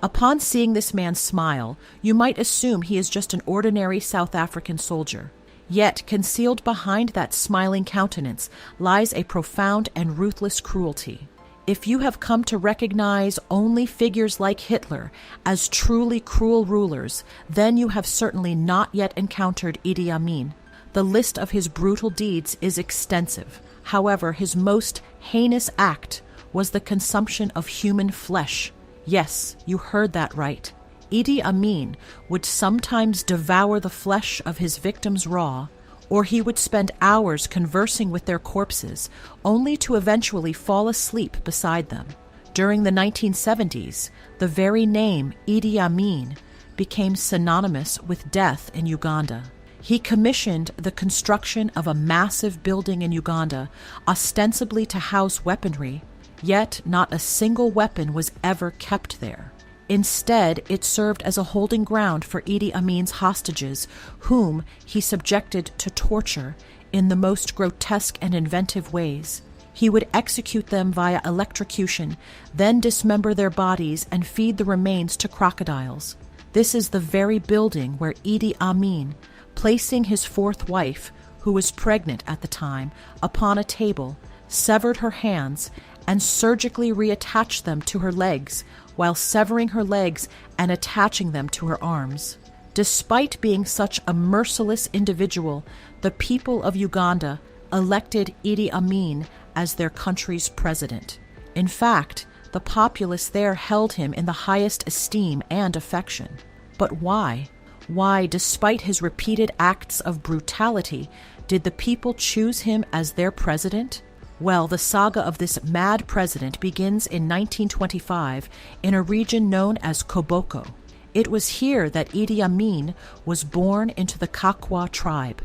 Upon seeing this man smile, you might assume he is just an ordinary South African soldier. Yet, concealed behind that smiling countenance lies a profound and ruthless cruelty. If you have come to recognize only figures like Hitler as truly cruel rulers, then you have certainly not yet encountered Idi Amin. The list of his brutal deeds is extensive. However, his most heinous act was the consumption of human flesh. Yes, you heard that right. Idi Amin would sometimes devour the flesh of his victims raw, or he would spend hours conversing with their corpses, only to eventually fall asleep beside them. During the 1970s, the very name Idi Amin became synonymous with death in Uganda. He commissioned the construction of a massive building in Uganda, ostensibly to house weaponry, yet not a single weapon was ever kept there. Instead, it served as a holding ground for Idi Amin's hostages, whom he subjected to torture in the most grotesque and inventive ways. He would execute them via electrocution, then dismember their bodies and feed the remains to crocodiles. This is the very building where Idi Amin, placing his fourth wife, who was pregnant at the time, upon a table, severed her hands and surgically reattached them to her legs, while severing her legs and attaching them to her arms. Despite being such a merciless individual, the people of Uganda elected Idi Amin as their country's president. In fact, the populace there held him in the highest esteem and affection. But why? Why, despite his repeated acts of brutality, did the people choose him as their president? Well, the saga of this mad president begins in 1925 in a region known as Koboko. It was here that Idi Amin was born into the Kakwa tribe.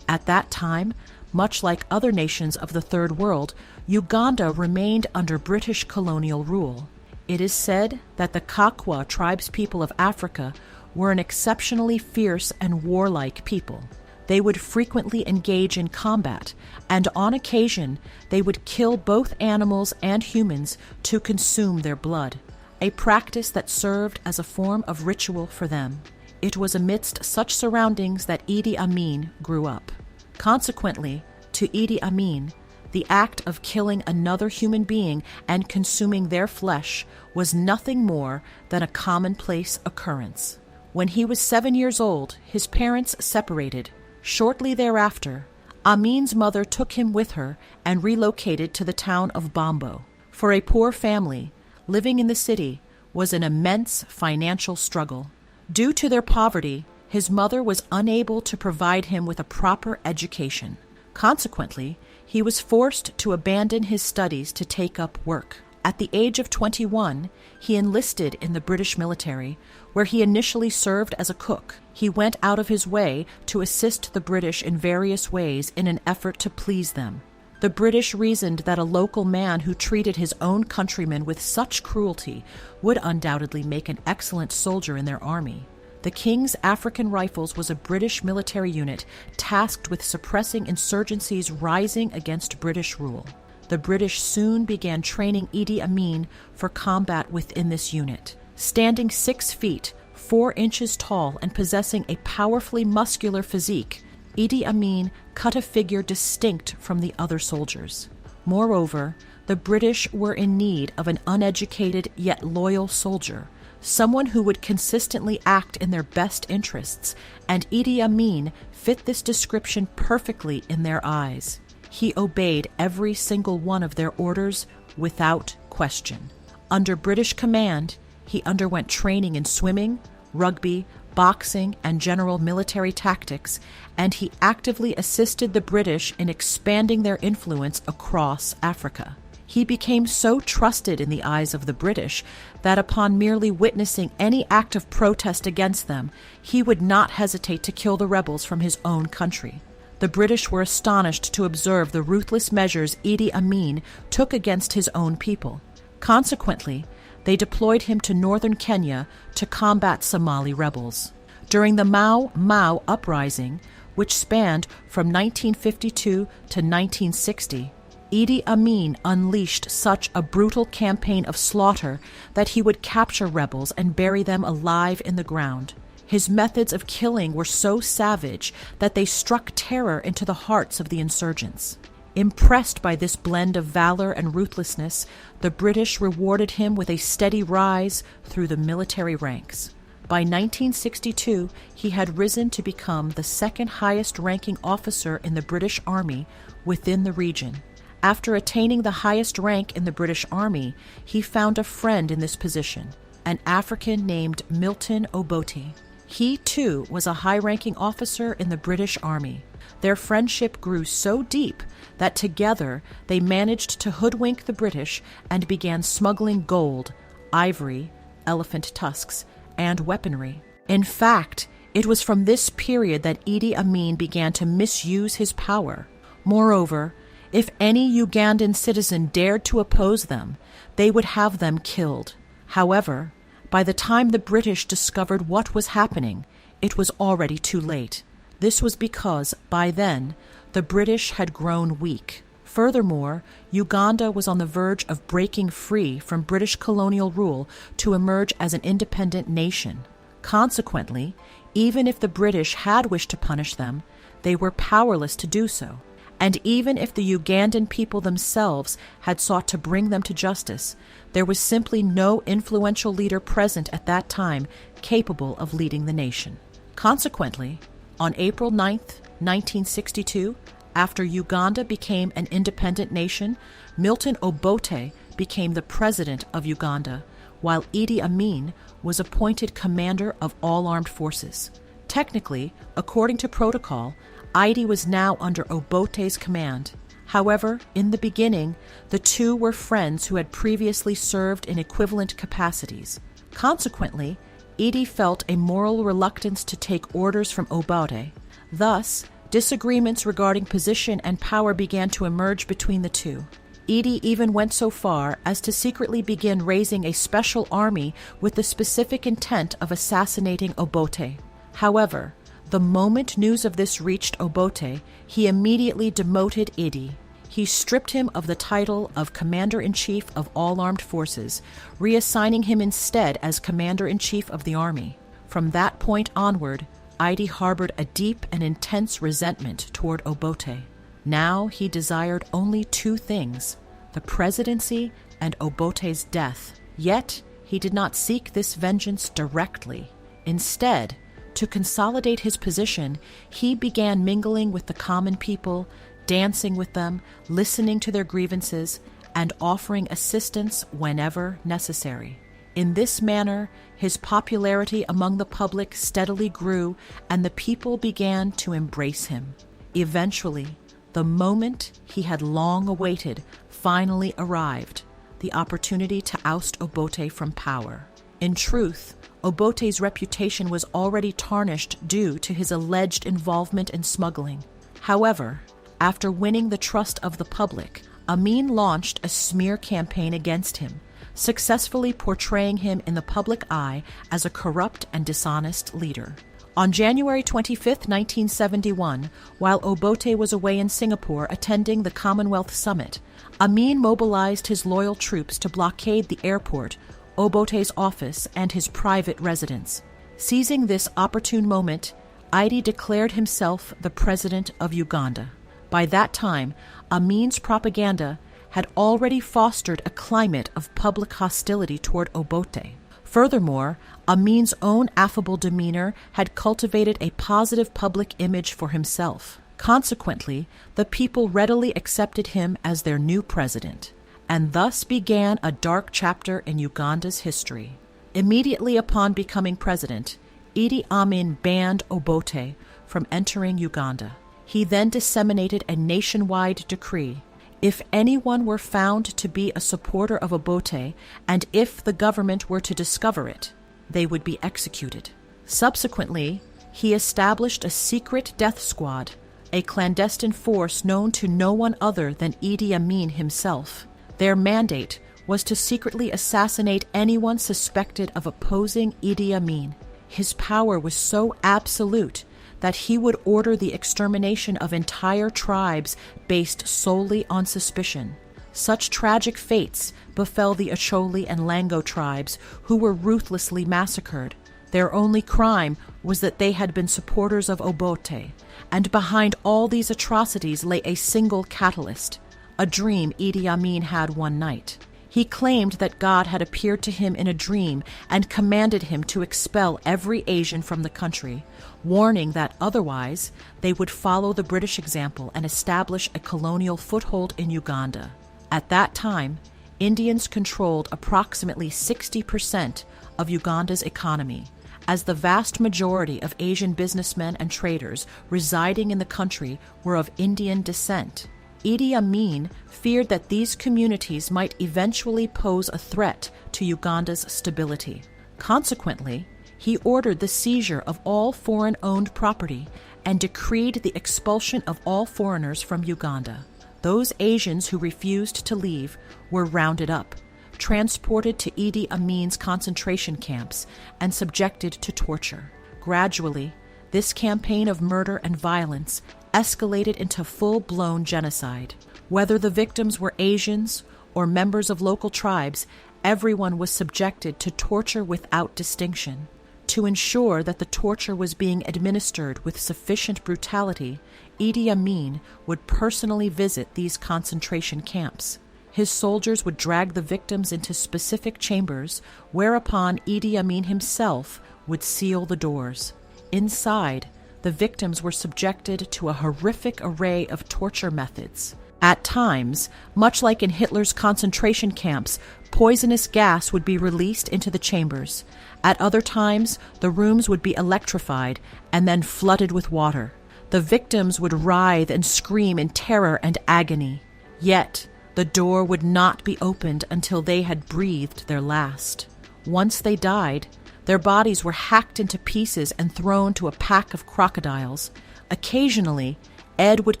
At that time, much like other nations of the Third World, Uganda remained under British colonial rule. It is said that the Kakwa tribespeople of Africa were an exceptionally fierce and warlike people. They would frequently engage in combat, and on occasion they would kill both animals and humans to consume their blood, a practice that served as a form of ritual for them. It was amidst such surroundings that Idi Amin grew up. Consequently, to Idi Amin, the act of killing another human being and consuming their flesh was nothing more than a commonplace occurrence. When he was 7 years old, his parents separated. Shortly thereafter, Amin's mother took him with her and relocated to the town of Bombo. For a poor family, living in the city was an immense financial struggle. Due to their poverty, his mother was unable to provide him with a proper education. Consequently, he was forced to abandon his studies to take up work. At the age of 21, he enlisted in the British military, where he initially served as a cook. He went out of his way to assist the British in various ways in an effort to please them. The British reasoned that a local man who treated his own countrymen with such cruelty would undoubtedly make an excellent soldier in their army. The King's African Rifles was a British military unit tasked with suppressing insurgencies rising against British rule. The British soon began training Idi Amin for combat within this unit. Standing 6 feet, 4 inches tall, and possessing a powerfully muscular physique, Idi Amin cut a figure distinct from the other soldiers. Moreover, the British were in need of an uneducated yet loyal soldier, someone who would consistently act in their best interests, and Idi Amin fit this description perfectly in their eyes. He obeyed every single one of their orders without question. Under British command, he underwent training in swimming, rugby, boxing, and general military tactics, and he actively assisted the British in expanding their influence across Africa. He became so trusted in the eyes of the British that upon merely witnessing any act of protest against them, he would not hesitate to kill the rebels from his own country. The British were astonished to observe the ruthless measures Idi Amin took against his own people. Consequently, they deployed him to northern Kenya to combat Somali rebels. During the Mau Mau uprising, which spanned from 1952 to 1960, Idi Amin unleashed such a brutal campaign of slaughter that he would capture rebels and bury them alive in the ground. His methods of killing were so savage that they struck terror into the hearts of the insurgents. Impressed by this blend of valor and ruthlessness, the British rewarded him with a steady rise through the military ranks. By 1962, he had risen to become the second highest-ranking officer in the British Army within the region. After attaining the highest rank in the British Army, he found a friend in this position, an African named Milton Obote. He, too, was a high-ranking officer in the British Army. Their friendship grew so deep that together they managed to hoodwink the British and began smuggling gold, ivory, elephant tusks, and weaponry. In fact, it was from this period that Idi Amin began to misuse his power. Moreover, if any Ugandan citizen dared to oppose them, they would have them killed. However, by the time the British discovered what was happening, it was already too late. This was because, by then, the British had grown weak. Furthermore, Uganda was on the verge of breaking free from British colonial rule to emerge as an independent nation. Consequently, even if the British had wished to punish them, they were powerless to do so. And even if the Ugandan people themselves had sought to bring them to justice, there was simply no influential leader present at that time capable of leading the nation. Consequently, on April 9, 1962, after Uganda became an independent nation, Milton Obote became the president of Uganda, while Idi Amin was appointed commander of all armed forces. Technically, according to protocol, Idi was now under Obote's command. However, in the beginning, the two were friends who had previously served in equivalent capacities. Consequently, Idi felt a moral reluctance to take orders from Obote. Thus, disagreements regarding position and power began to emerge between the two. Idi even went so far as to secretly begin raising a special army with the specific intent of assassinating Obote. However, the moment news of this reached Obote, he immediately demoted Idi. He stripped him of the title of Commander-in-Chief of all armed forces, reassigning him instead as Commander-in-Chief of the army. From that point onward, Idi harbored a deep and intense resentment toward Obote. Now he desired only two things: the presidency and Obote's death. Yet he did not seek this vengeance directly. Instead, to consolidate his position, he began mingling with the common people, dancing with them, listening to their grievances, and offering assistance whenever necessary. In this manner, his popularity among the public steadily grew, and the people began to embrace him. Eventually, the moment he had long awaited finally arrived, the opportunity to oust Obote from power. In truth, Obote's reputation was already tarnished due to his alleged involvement in smuggling. However, after winning the trust of the public, Amin launched a smear campaign against him, successfully portraying him in the public eye as a corrupt and dishonest leader. On January 25, 1971, while Obote was away in Singapore attending the Commonwealth Summit, Amin mobilized his loyal troops to blockade the airport, Obote's office, and his private residence. Seizing this opportune moment, Idi declared himself the president of Uganda. By that time, Amin's propaganda had already fostered a climate of public hostility toward Obote. Furthermore, Amin's own affable demeanor had cultivated a positive public image for himself. Consequently, the people readily accepted him as their new president. And thus began a dark chapter in Uganda's history. Immediately upon becoming president, Idi Amin banned Obote from entering Uganda. He then disseminated a nationwide decree. If anyone were found to be a supporter of Obote, and if the government were to discover it, they would be executed. Subsequently, he established a secret death squad, a clandestine force known to no one other than Idi Amin himself. Their mandate was to secretly assassinate anyone suspected of opposing Idi Amin. His power was so absolute that he would order the extermination of entire tribes based solely on suspicion. Such tragic fates befell the Acholi and Lango tribes, who were ruthlessly massacred. Their only crime was that they had been supporters of Obote, and behind all these atrocities lay a single catalyst, a dream Idi Amin had one night. He claimed that God had appeared to him in a dream and commanded him to expel every Asian from the country, warning that otherwise they would follow the British example and establish a colonial foothold in Uganda. At that time, Indians controlled approximately 60% of Uganda's economy, as the vast majority of Asian businessmen and traders residing in the country were of Indian descent. Idi Amin feared that these communities might eventually pose a threat to Uganda's stability. Consequently, he ordered the seizure of all foreign-owned property and decreed the expulsion of all foreigners from Uganda. Those Asians who refused to leave were rounded up, transported to Idi Amin's concentration camps, and subjected to torture. Gradually, this campaign of murder and violence escalated into full-blown genocide. Whether the victims were Asians or members of local tribes, everyone was subjected to torture without distinction. To ensure that the torture was being administered with sufficient brutality, Idi Amin would personally visit these concentration camps. His soldiers would drag the victims into specific chambers, whereupon Idi Amin himself would seal the doors. Inside, the victims were subjected to a horrific array of torture methods. At times, much like in Hitler's concentration camps, poisonous gas would be released into the chambers. At other times, the rooms would be electrified and then flooded with water. The victims would writhe and scream in terror and agony. Yet, the door would not be opened until they had breathed their last. Once they died, their bodies were hacked into pieces and thrown to a pack of crocodiles. Occasionally, Ed would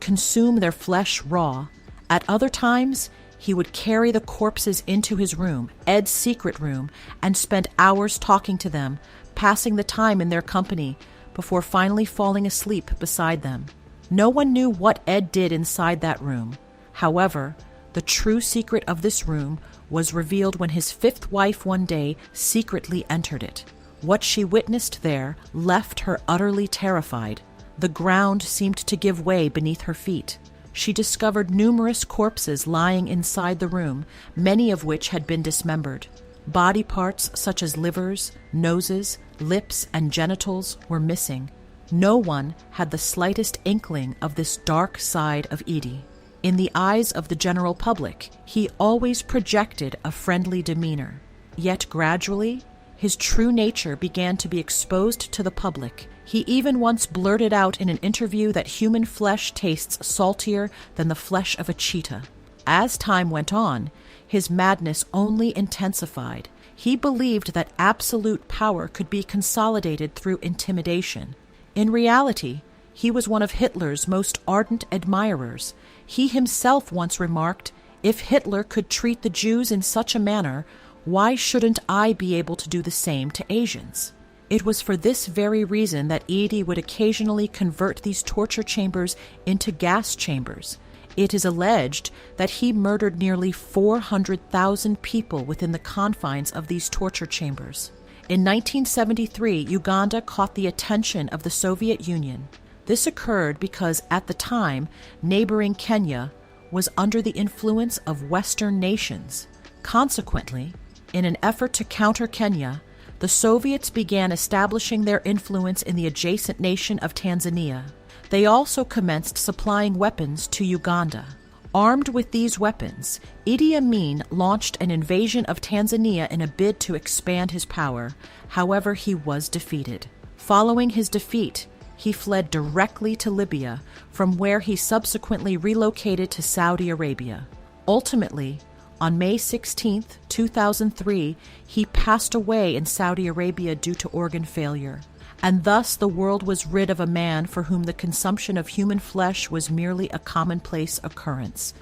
consume their flesh raw. At other times, he would carry the corpses into his room, Ed's secret room, and spend hours talking to them, passing the time in their company, before finally falling asleep beside them. No one knew what Ed did inside that room. However, the true secret of this room was revealed when his fifth wife one day secretly entered it. What she witnessed there left her utterly terrified. The ground seemed to give way beneath her feet. She discovered numerous corpses lying inside the room, many of which had been dismembered. Body parts such as livers, noses, lips, and genitals were missing. No one had the slightest inkling of this dark side of Idi. In the eyes of the general public, he always projected a friendly demeanor. Yet gradually, his true nature began to be exposed to the public. He even once blurted out in an interview that human flesh tastes saltier than the flesh of a cheetah. As time went on, his madness only intensified. He believed that absolute power could be consolidated through intimidation. In reality, he was one of Hitler's most ardent admirers. He himself once remarked, "If Hitler could treat the Jews in such a manner, why shouldn't I be able to do the same to Asians?" It was for this very reason that Idi would occasionally convert these torture chambers into gas chambers. It is alleged that he murdered nearly 400,000 people within the confines of these torture chambers. In 1973, Uganda caught the attention of the Soviet Union. This occurred because, at the time, neighboring Kenya was under the influence of Western nations. Consequently, in an effort to counter Kenya, the Soviets began establishing their influence in the adjacent nation of Tanzania. They also commenced supplying weapons to Uganda. Armed with these weapons, Idi Amin launched an invasion of Tanzania in a bid to expand his power. However, he was defeated. Following his defeat, he fled directly to Libya, from where he subsequently relocated to Saudi Arabia. Ultimately, on May 16, 2003, he passed away in Saudi Arabia due to organ failure. And thus the world was rid of a man for whom the consumption of human flesh was merely a commonplace occurrence.